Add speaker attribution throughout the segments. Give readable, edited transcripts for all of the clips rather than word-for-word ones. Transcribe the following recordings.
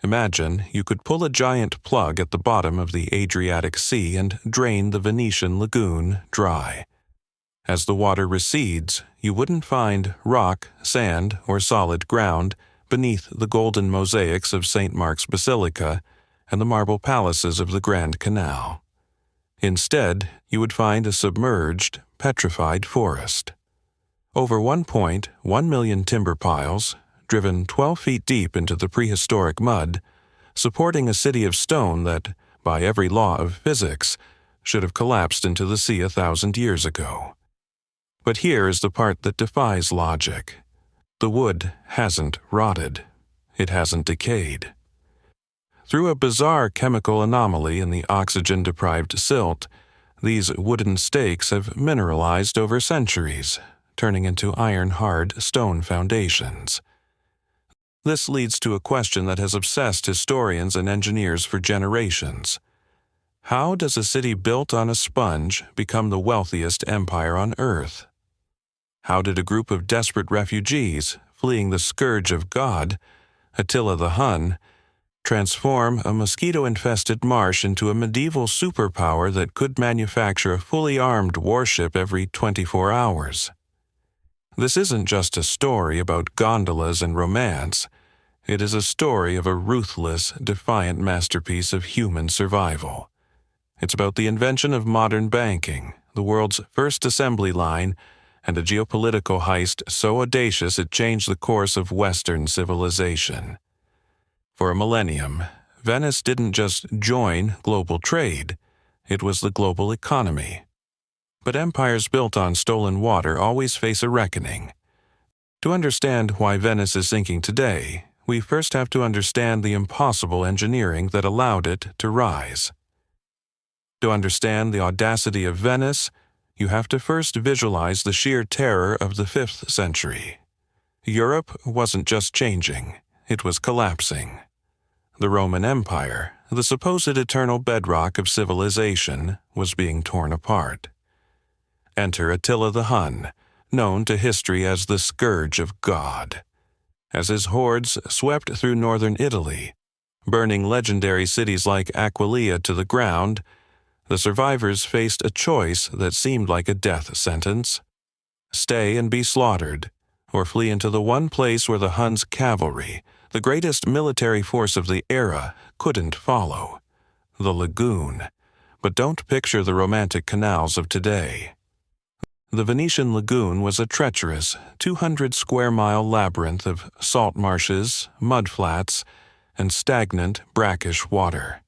Speaker 1: Imagine you could pull a giant plug at the bottom of the Adriatic Sea and drain the Venetian lagoon dry. As the water recedes, you wouldn't find rock, sand, or solid ground beneath the golden mosaics of St. Mark's Basilica and the marble palaces of the Grand Canal. Instead, you would find a submerged, petrified forest. Over 1.1 million timber piles, driven 12 feet deep into the prehistoric mud, supporting a city of stone that, by every law of physics, should have collapsed into the sea 1,000 years ago. But here is the part that defies logic. The wood hasn't rotted. It hasn't decayed. Through a bizarre chemical anomaly in the oxygen-deprived silt, these wooden stakes have mineralized over centuries, turning into iron-hard stone foundations. This leads to a question that has obsessed historians and engineers for generations. How does a city built on a sponge become the wealthiest empire on Earth? How did a group of desperate refugees, fleeing the scourge of God, Attila the Hun, transform a mosquito-infested marsh into a medieval superpower that could manufacture a fully armed warship every 24 hours? This isn't just a story about gondolas and romance. It is a story of a ruthless, defiant masterpiece of human survival. It's about the invention of modern banking, the world's first assembly line, and a geopolitical heist so audacious it changed the course of Western civilization. For a millennium, Venice didn't just join global trade, it was the global economy. But empires built on stolen water always face a reckoning. To understand why Venice is sinking today, we first have to understand the impossible engineering that allowed it to rise. To understand the audacity of Venice, you have to first visualize the sheer terror of the 5th century. Europe wasn't just changing, it was collapsing. The Roman Empire, the supposed eternal bedrock of civilization, was being torn apart. Enter Attila the Hun, known to history as the Scourge of God. As his hordes swept through northern Italy, burning legendary cities like Aquileia to the ground, the survivors faced a choice that seemed like a death sentence: stay and be slaughtered, or flee into the one place where the Huns' cavalry, the greatest military force of the era, couldn't follow: the lagoon. But don't picture the romantic canals of today. The Venetian lagoon was a treacherous 200-square-mile labyrinth of salt marshes, mudflats, and stagnant, brackish water.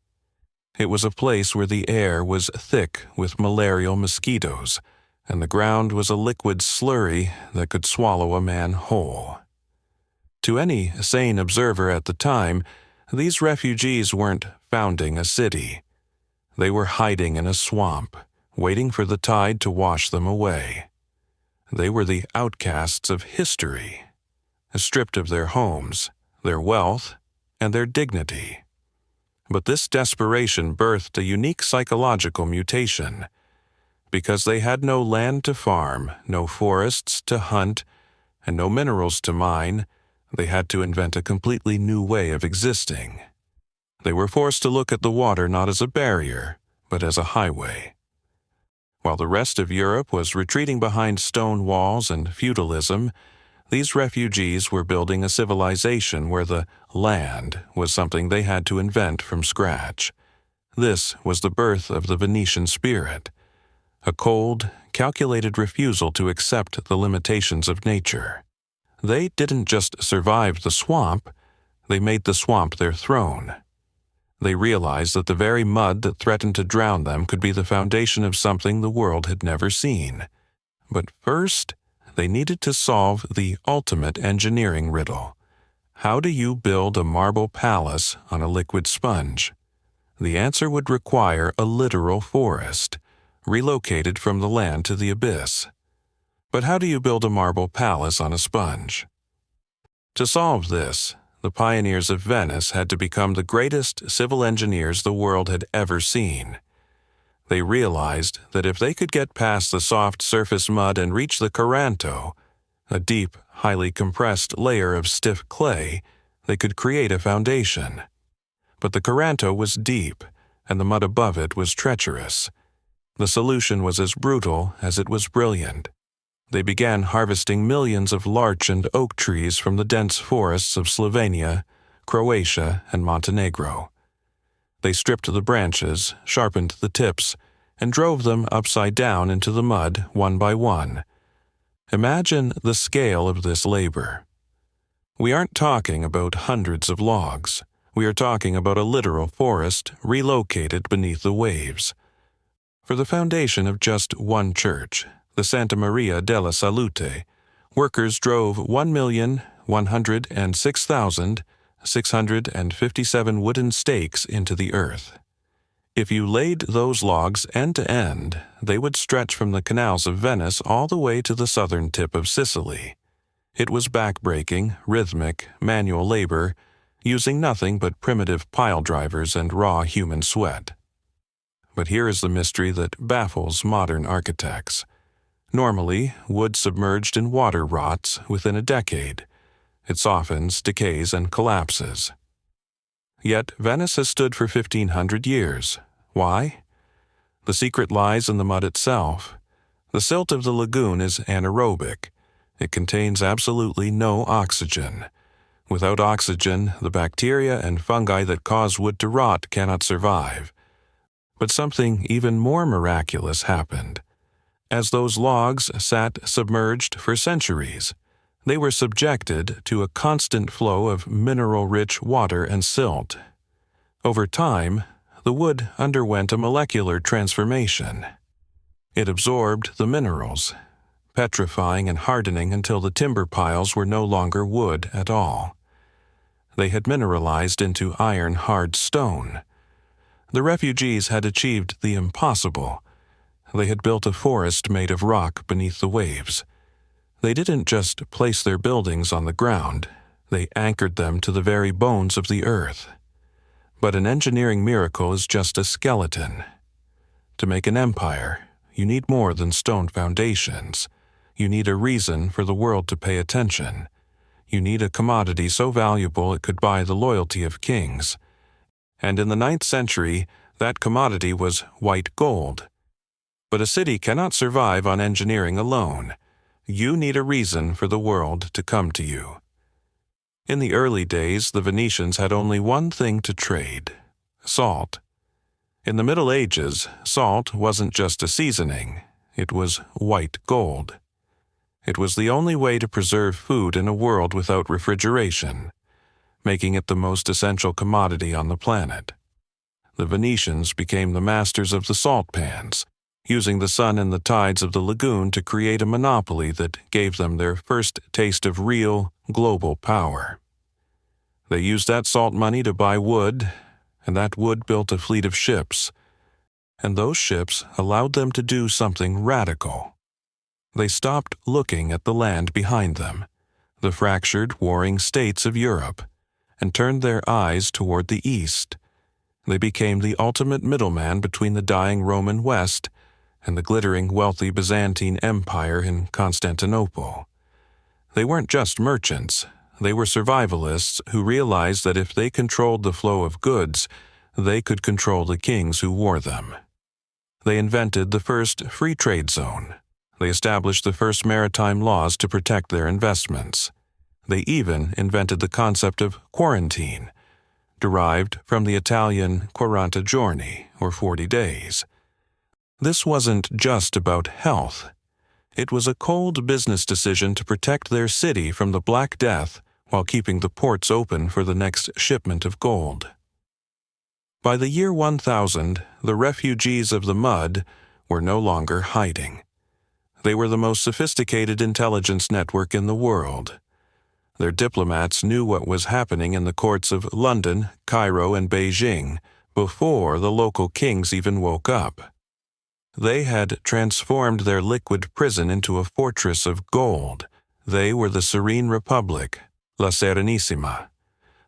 Speaker 1: It was a place where the air was thick with malarial mosquitoes, and the ground was a liquid slurry that could swallow a man whole. To any sane observer at the time, these refugees weren't founding a city. They were hiding in a swamp, waiting for the tide to wash them away. They were the outcasts of history, stripped of their homes, their wealth, and their dignity. But this desperation birthed a unique psychological mutation. Because they had no land to farm, no forests to hunt, and no minerals to mine, they had to invent a completely new way of existing. They were forced to look at the water not as a barrier, but as a highway. While the rest of Europe was retreating behind stone walls and feudalism, these refugees were building a civilization where the land was something they had to invent from scratch. This was the birth of the Venetian spirit, a cold, calculated refusal to accept the limitations of nature. They didn't just survive the swamp, they made the swamp their throne. They realized that the very mud that threatened to drown them could be the foundation of something the world had never seen. But first, they needed to solve the ultimate engineering riddle. How do you build a marble palace on a liquid sponge? The answer would require a literal forest, relocated from the land to the abyss. But how do you build a marble palace on a sponge? To solve this, the pioneers of Venice had to become the greatest civil engineers the world had ever seen. They realized that if they could get past the soft surface mud and reach the Coranto, a deep, highly compressed layer of stiff clay, they could create a foundation. But the Coranto was deep, and the mud above it was treacherous. The solution was as brutal as it was brilliant. They began harvesting millions of larch and oak trees from the dense forests of Slovenia, Croatia, and Montenegro. They stripped the branches, sharpened the tips, and drove them upside down into the mud one by one. Imagine the scale of this labor. We aren't talking about hundreds of logs. We are talking about a literal forest relocated beneath the waves. For the foundation of just one church, the Santa Maria della Salute, workers drove 1,106,657 wooden stakes into the earth. If you laid those logs end to end, they would stretch from the canals of Venice all the way to the southern tip of Sicily. It was backbreaking, rhythmic, manual labor, using nothing but primitive pile drivers and raw human sweat. But here is the mystery that baffles modern architects. Normally, wood submerged in water rots within a decade. It softens, decays, and collapses. Yet Venice has stood for 1,500 years. Why? The secret lies in the mud itself. The silt of the lagoon is anaerobic. It contains absolutely no oxygen. Without oxygen, the bacteria and fungi that cause wood to rot cannot survive. But something even more miraculous happened. As those logs sat submerged for centuries, they were subjected to a constant flow of mineral-rich water and silt. Over time, the wood underwent a molecular transformation. It absorbed the minerals, petrifying and hardening until the timber piles were no longer wood at all. They had mineralized into iron-hard stone. The refugees had achieved the impossible. They had built a forest made of rock beneath the waves. They didn't just place their buildings on the ground, they anchored them to the very bones of the earth. But an engineering miracle is just a skeleton. To make an empire, you need more than stone foundations. You need a reason for the world to pay attention. You need a commodity so valuable it could buy the loyalty of kings. And in the 9th century, that commodity was white gold. But a city cannot survive on engineering alone. You need a reason for the world to come to you. In the early days, the Venetians had only one thing to trade: salt. In the Middle Ages, salt wasn't just a seasoning, it was white gold. It was the only way to preserve food in a world without refrigeration, making it the most essential commodity on the planet. The Venetians became the masters of the salt pans, using the sun and the tides of the lagoon to create a monopoly that gave them their first taste of real, global power. They used that salt money to buy wood, and that wood built a fleet of ships, and those ships allowed them to do something radical. They stopped looking at the land behind them, the fractured, warring states of Europe, and turned their eyes toward the east. They became the ultimate middleman between the dying Roman West and the glittering, wealthy Byzantine Empire in Constantinople. They weren't just merchants, they were survivalists who realized that if they controlled the flow of goods, they could control the kings who wore them. They invented the first free trade zone. They established the first maritime laws to protect their investments. They even invented the concept of quarantine, derived from the Italian 40 giorni, or 40 days. This wasn't just about health. It was a cold business decision to protect their city from the Black Death while keeping the ports open for the next shipment of gold. By the year 1000, the refugees of the mud were no longer hiding. They were the most sophisticated intelligence network in the world. Their diplomats knew what was happening in the courts of London, Cairo, and Beijing before the local kings even woke up. They had transformed their liquid prison into a fortress of gold. They were the Serene Republic, La Serenissima,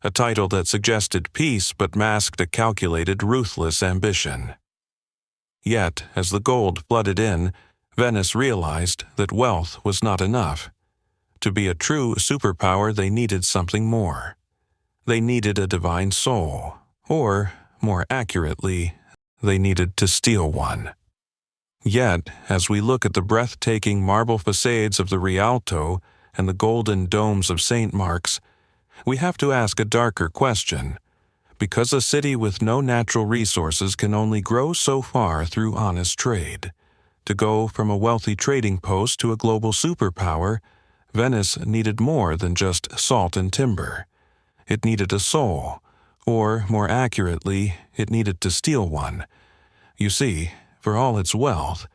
Speaker 1: a title that suggested peace but masked a calculated, ruthless ambition. Yet, as the gold flooded in, Venice realized that wealth was not enough. To be a true superpower, they needed something more. They needed a divine soul, Or, more accurately, they needed to steal one. Yet, as we look at the breathtaking marble facades of the Rialto and the golden domes of St. Mark's, we have to ask a darker question. Because a city with no natural resources can only grow so far through honest trade. To go from a wealthy trading post to a global superpower, Venice needed more than just salt and timber. It needed a soul, or, more accurately, it needed to steal one. You see, for all its wealth,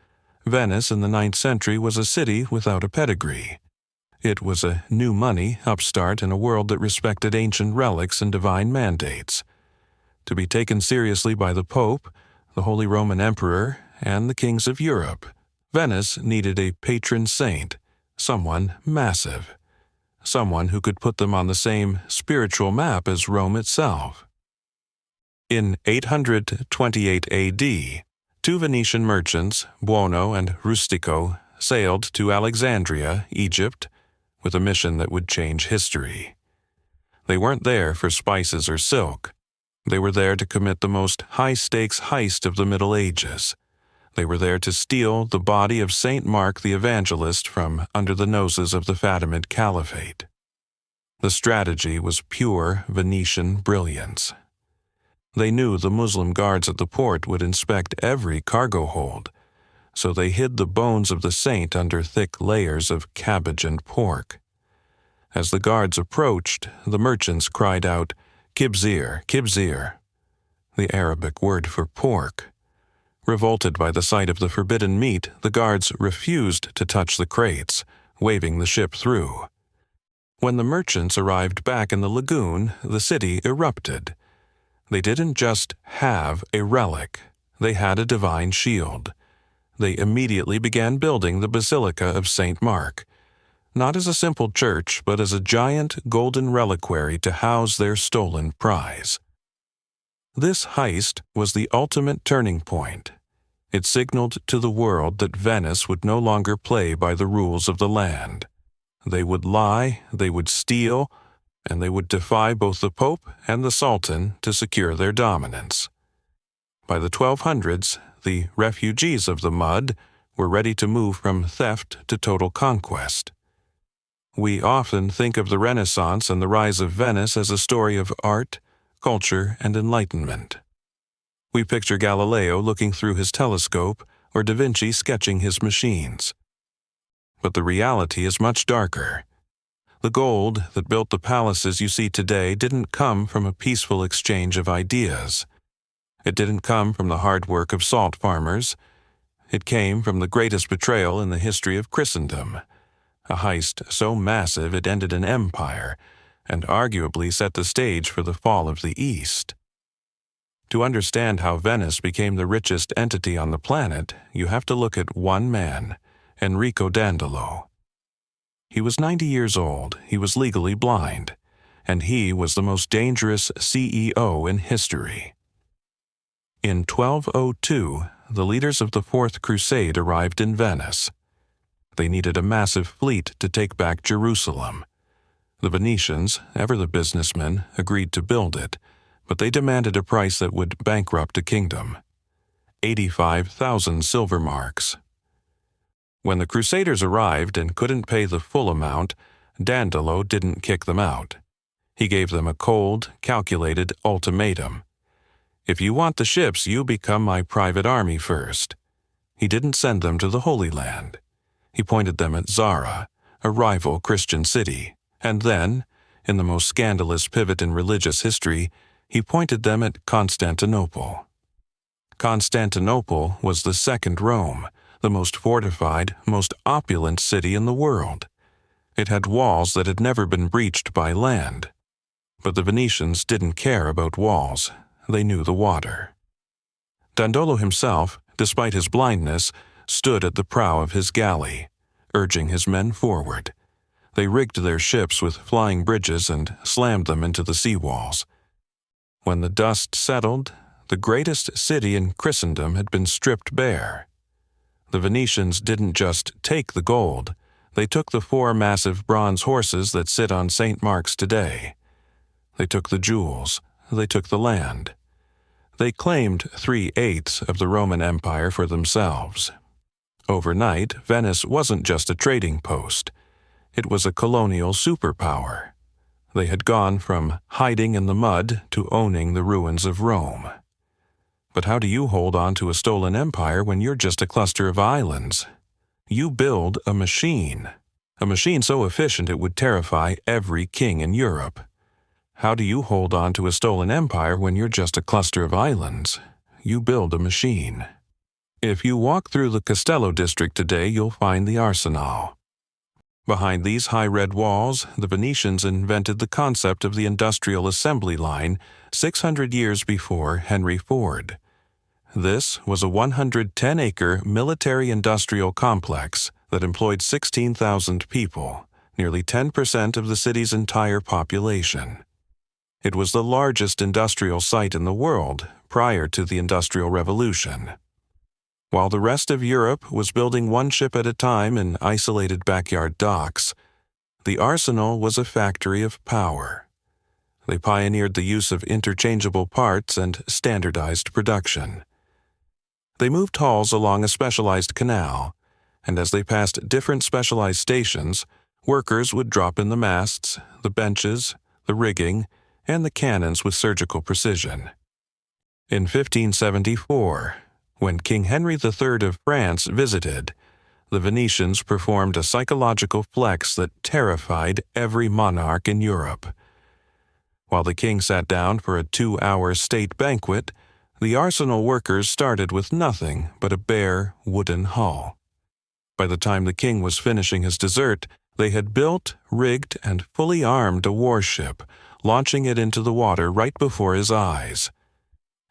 Speaker 1: Venice in the 9th century was a city without a pedigree. It was a new money upstart in a world that respected ancient relics and divine mandates. To be taken seriously by the Pope, the Holy Roman Emperor, and the kings of Europe, Venice needed a patron saint, someone massive, someone who could put them on the same spiritual map as Rome itself. In 828 AD, two Venetian merchants, Buono and Rustico, sailed to Alexandria, Egypt, with a mission that would change history. They weren't there for spices or silk. They were there to commit the most high-stakes heist of the Middle Ages. They were there to steal the body of Saint Mark the Evangelist from under the noses of the Fatimid Caliphate. The strategy was pure Venetian brilliance. They knew the Muslim guards at the port would inspect every cargo hold, so they hid the bones of the saint under thick layers of cabbage and pork. As the guards approached, the merchants cried out, "Kibzir, kibzir," the Arabic word for pork. Revolted by the sight of the forbidden meat, the guards refused to touch the crates, waving the ship through. When the merchants arrived back in the lagoon, the city erupted. They didn't just have a relic, they had a divine shield. They immediately began building the Basilica of St. Mark, not as a simple church, but as a giant golden reliquary to house their stolen prize. This heist was the ultimate turning point. It signaled to the world that Venice would no longer play by the rules of the land. They would lie, they would steal, and they would defy both the Pope and the Sultan to secure their dominance. By the 1200s, the refugees of the mud were ready to move from theft to total conquest. We often think of the Renaissance and the rise of Venice as a story of art, culture, and enlightenment. We picture Galileo looking through his telescope or Da Vinci sketching his machines. But the reality is much darker. The gold that built the palaces you see today didn't come from a peaceful exchange of ideas. It didn't come from the hard work of salt farmers. It came from the greatest betrayal in the history of Christendom, a heist so massive it ended an empire and arguably set the stage for the fall of the East. To understand how Venice became the richest entity on the planet, you have to look at one man, Enrico Dandolo. He was 90 years old, he was legally blind, and he was the most dangerous CEO in history. In 1202, the leaders of the Fourth Crusade arrived in Venice. They needed a massive fleet to take back Jerusalem. The Venetians, ever the businessmen, agreed to build it, but they demanded a price that would bankrupt a kingdom: 85,000 silver marks. When the Crusaders arrived and couldn't pay the full amount, Dandolo didn't kick them out. He gave them a cold, calculated ultimatum. "If you want the ships, you become my private army first." He didn't send them to the Holy Land. He pointed them at Zara, a rival Christian city, and then, in the most scandalous pivot in religious history, he pointed them at Constantinople. Constantinople was the second Rome, the most fortified, most opulent city in the world. It had walls that had never been breached by land. But the Venetians didn't care about walls. They knew the water. Dandolo himself, despite his blindness, stood at the prow of his galley, urging his men forward. They rigged their ships with flying bridges and slammed them into the seawalls. When the dust settled, the greatest city in Christendom had been stripped bare. The Venetians didn't just take the gold, they took the 4 massive bronze horses that sit on St. Mark's today. They took the jewels, they took the land, They claimed 3/8 of the Roman Empire for themselves. Overnight, Venice wasn't just a trading post. It was a colonial superpower. They had gone from hiding in the mud to owning the ruins of Rome. But how do you hold on to a stolen empire when you're just a cluster of islands? You build a machine so efficient it would terrify every king in Europe. How do you hold on to a stolen empire when you're just a cluster of islands? You build a machine. If you walk through the Castello district today, you'll find the arsenal. Behind these high red walls, the Venetians invented the concept of the industrial assembly line 600 years before Henry Ford. This was a 110-acre military-industrial complex that employed 16,000 people, nearly 10% of the city's entire population. It was the largest industrial site in the world prior to the Industrial Revolution. While the rest of Europe was building one ship at a time in isolated backyard docks, the arsenal was a factory of power. They pioneered the use of interchangeable parts and standardized production. They moved hulls along a specialized canal, and as they passed different specialized stations, workers would drop in the masts, the benches, the rigging, and the cannons with surgical precision. In 1574, when King Henry III of France visited, the Venetians performed a psychological flex that terrified every monarch in Europe. While the king sat down for a 2-hour state banquet, the arsenal workers started with nothing but a bare wooden hull. By the time the king was finishing his dessert, they had built, rigged, and fully armed a warship, launching it into the water right before his eyes.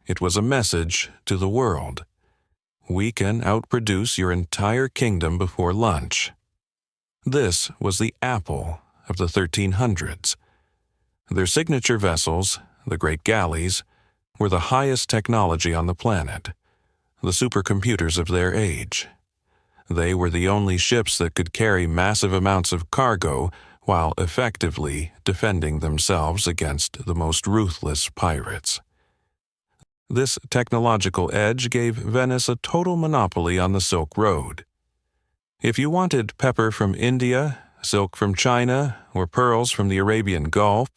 Speaker 1: It was a message to the world. We can outproduce your entire kingdom before lunch. This was the Apple of the 1300s. Their signature vessels, the great galleys, were the highest technology on the planet, the supercomputers of their age. They were the only ships that could carry massive amounts of cargo while effectively defending themselves against the most ruthless pirates. This technological edge gave Venice a total monopoly on the Silk Road. If you wanted pepper from India, silk from China, or pearls from the Arabian Gulf,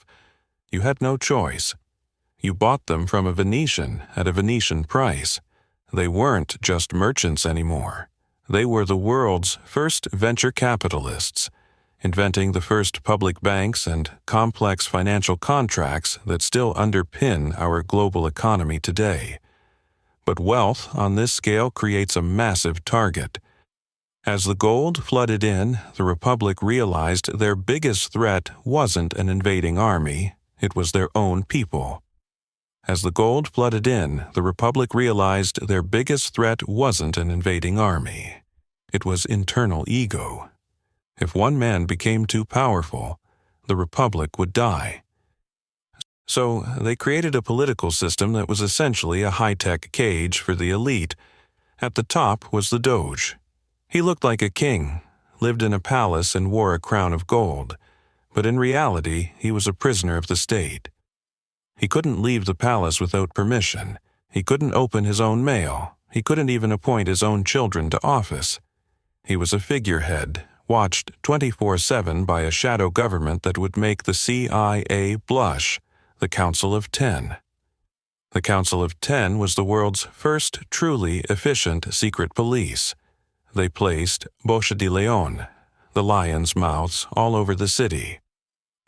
Speaker 1: you had no choice. You bought them from a Venetian at a Venetian price. They weren't just merchants anymore. They were the world's first venture capitalists, inventing the first public banks and complex financial contracts that still underpin our global economy today. But wealth on this scale creates a massive target. As the gold flooded in, the Republic realized their biggest threat wasn't an invading army, it was their own people. As the gold flooded in, the Republic realized their biggest threat wasn't an invading army. It was internal ego. If one man became too powerful, the Republic would die. So they created a political system that was essentially a high-tech cage for the elite. At the top was the Doge. He looked like a king, lived in a palace and wore a crown of gold, but in reality he was a prisoner of the state. He couldn't leave the palace without permission. He couldn't open his own mail. He couldn't even appoint his own children to office. He was a figurehead, watched 24/7 by a shadow government that would make the CIA blush, the Council of Ten. The Council of Ten was the world's first truly efficient secret police. They placed Bocca di Leone, the lions' mouths, all over the city.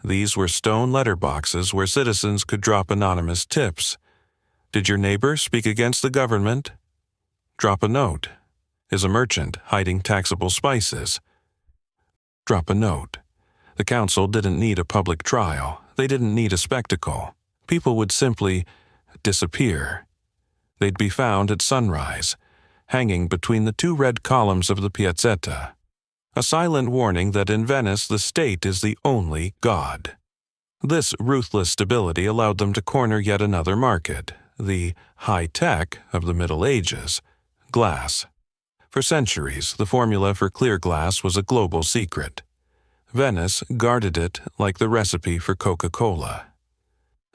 Speaker 1: These were stone letterboxes where citizens could drop anonymous tips. Did your neighbor speak against the government? Drop a note. Is a merchant hiding taxable spices? Drop a note. The council didn't need a public trial. They didn't need a spectacle. People would simply disappear. They'd be found at sunrise, hanging between the 2 red columns of the Piazzetta. A silent warning that in Venice the state is the only god. This ruthless stability allowed them to corner yet another market, the high-tech of the Middle Ages, glass. For centuries, the formula for clear glass was a global secret. Venice guarded it like the recipe for Coca-Cola.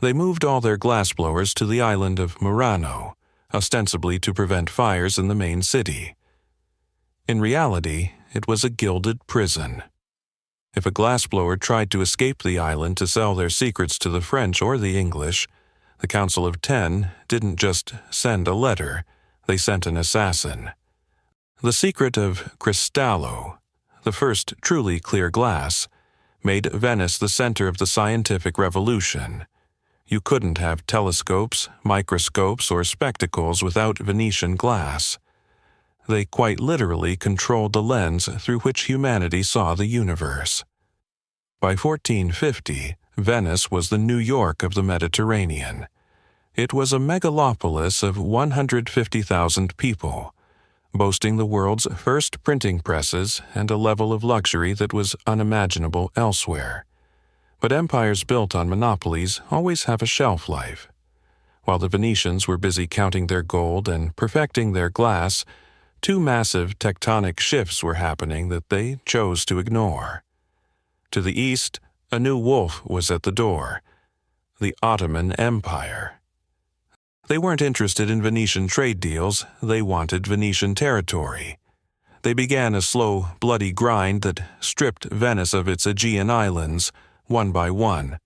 Speaker 1: They moved all their glassblowers to the island of Murano, ostensibly to prevent fires in the main city. In reality, it was a gilded prison. If a glassblower tried to escape the island to sell their secrets to the French or the English, the Council of Ten didn't just send a letter, they sent an assassin. The secret of Cristallo, the first truly clear glass, made Venice the center of the scientific revolution. You couldn't have telescopes, microscopes, or spectacles without Venetian glass. They quite literally controlled the lens through which humanity saw the universe. By 1450, Venice was the New York of the Mediterranean. It was a megalopolis of 150,000 people, boasting the world's first printing presses and a level of luxury that was unimaginable elsewhere. But empires built on monopolies always have a shelf life. While the Venetians were busy counting their gold and perfecting their glass, two massive tectonic shifts were happening that they chose to ignore. To the east, a new wolf was at the door, the Ottoman Empire. They weren't interested in Venetian trade deals, they wanted Venetian territory. They began a slow, bloody grind that stripped Venice of its Aegean islands, one by one.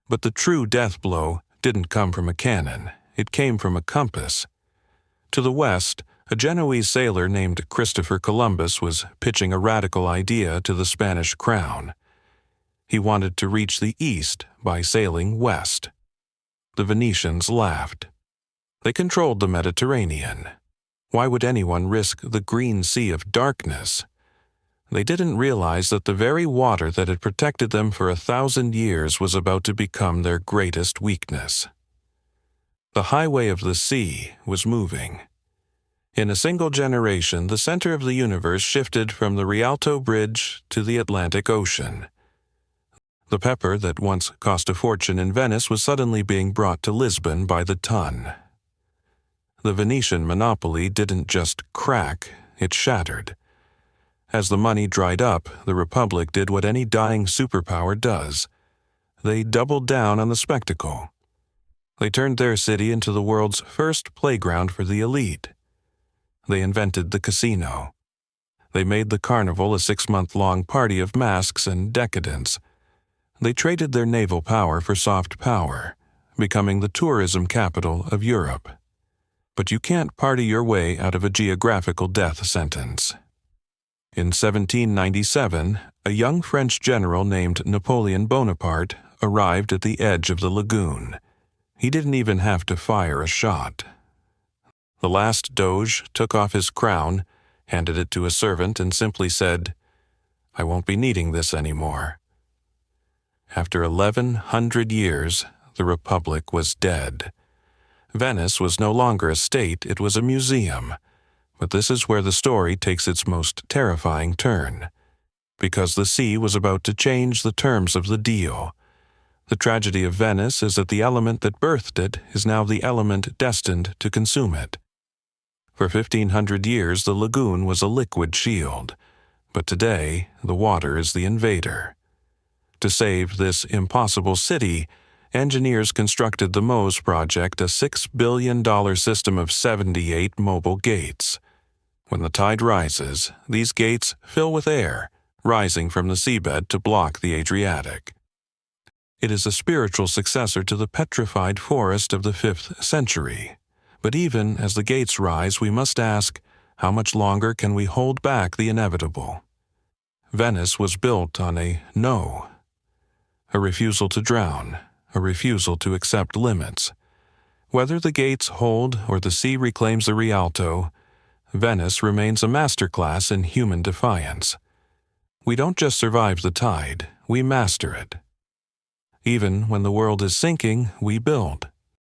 Speaker 1: But the true death blow didn't come from a cannon, it came from a compass. To the west, a Genoese sailor named Christopher Columbus was pitching a radical idea to the Spanish crown. He wanted to reach the east by sailing west. The Venetians laughed. They controlled the Mediterranean. Why would anyone risk the green sea of darkness? They didn't realize that the very water that had protected them for 1,000 years was about to become their greatest weakness. The highway of the sea was moving. In a single generation, the center of the universe shifted from the Rialto Bridge to the Atlantic Ocean. The pepper that once cost a fortune in Venice was suddenly being brought to Lisbon by the ton. The Venetian monopoly didn't just crack, it shattered. As the money dried up, the Republic did what any dying superpower does. They doubled down on the spectacle. They turned their city into the world's first playground for the elite. They invented the casino. They made the carnival a 6-month-long party of masks and decadence. They traded their naval power for soft power, becoming the tourism capital of Europe. But you can't party your way out of a geographical death sentence. In 1797, a young French general named Napoleon Bonaparte arrived at the edge of the lagoon. He didn't even have to fire a shot. The last doge took off his crown, handed it to a servant, and simply said, "I won't be needing this anymore." After 1,100 years, the Republic was dead. Venice was no longer a state, it was a museum. But this is where the story takes its most terrifying turn, because the sea was about to change the terms of the deal. The tragedy of Venice is that the element that birthed it is now the element destined to consume it. For 1,500 years, the lagoon was a liquid shield, but today, the water is the invader. To save this impossible city, engineers constructed the MOSE project, a $6 billion system of 78 mobile gates. When the tide rises, these gates fill with air, rising from the seabed to block the Adriatic. It is a spiritual successor to the petrified forest of the 5th century. But even as the gates rise, we must ask, how much longer can we hold back the inevitable? Venice was built on a no, a refusal to drown, a refusal to accept limits. Whether the gates hold or the sea reclaims the Rialto, Venice remains a masterclass in human defiance. We don't just survive the tide, we master it. Even when the world is sinking, we build.